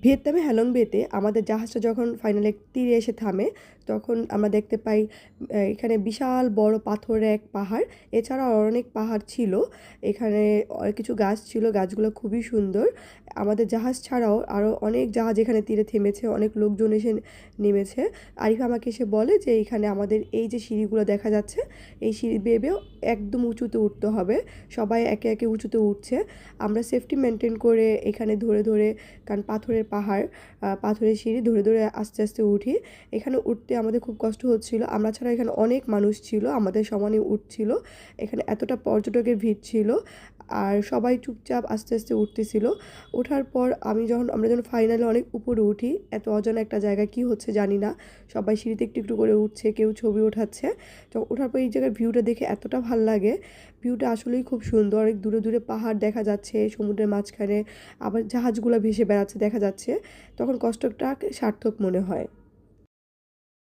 ভিয়েতনামে হ্যালং বেতে আমাদের জাহাজটা যখন ফাইনালি তীরে এসে থামে, তখন আমরা দেখতে পাই এখানে বিশাল বড় পাথরের এক পাহাড়। এছাড়াও অনেক পাহাড় ছিল। এখানে কিছু গাছ ছিল, গাছগুলো খুবই সুন্দর। আমাদের জাহাজ ছাড়াও আরও অনেক জাহাজ এখানে তীরে থেমেছে, অনেক লোকজন এসে নেমেছে। আরিফ আমাকে এসে বলে যে এইখানে আমাদের এই যে সিঁড়িগুলো দেখা যাচ্ছে, এই সিঁড়ি বেয়ে বেয়েও একদম উঁচুতে উঠতে হবে। সবাই একে একে উঁচুতে উঠছে। আমরা সেফটি মেনটেন করে এখানে ধরে ধরে, কারণ পাথরের পাহাড়, পাথরের সিঁড়ি ধরে ধরে আস্তে আস্তে উঠি। এখানে উঠতে আমাদের খুব কষ্ট হচ্ছিল। আমরা ছাড়া এখানে অনেক মানুষ ছিল, আমাদের সমানে উঠছিল। এখানে এতটা পর্যটকের ভিড় ছিল, আর সবাই চুপচাপ আস্তে আস্তে উঠতেছিল। ওঠার পর আমরা যখন ফাইনালি অনেক উপরে উঠি, এত অজানা একটা জায়গা, কি হচ্ছে জানি না, সবাই সিঁড়িতে একটু একটু করে উঠছে, কেউ ছবি ওঠাচ্ছে। তো ওঠার পর এই জায়গার ভিউটা দেখে এতটা ভাল লাগে। ভিউটা আসলেই খুব সুন্দর, অনেক দূরে দূরে পাহাড় দেখা যাচ্ছে, সমুদ্রের মাঝখানে আবার জাহাজগুলো ভেসে বেড়াচ্ছে দেখা যাচ্ছে। তখন কষ্টটা সার্থক মনে হয়।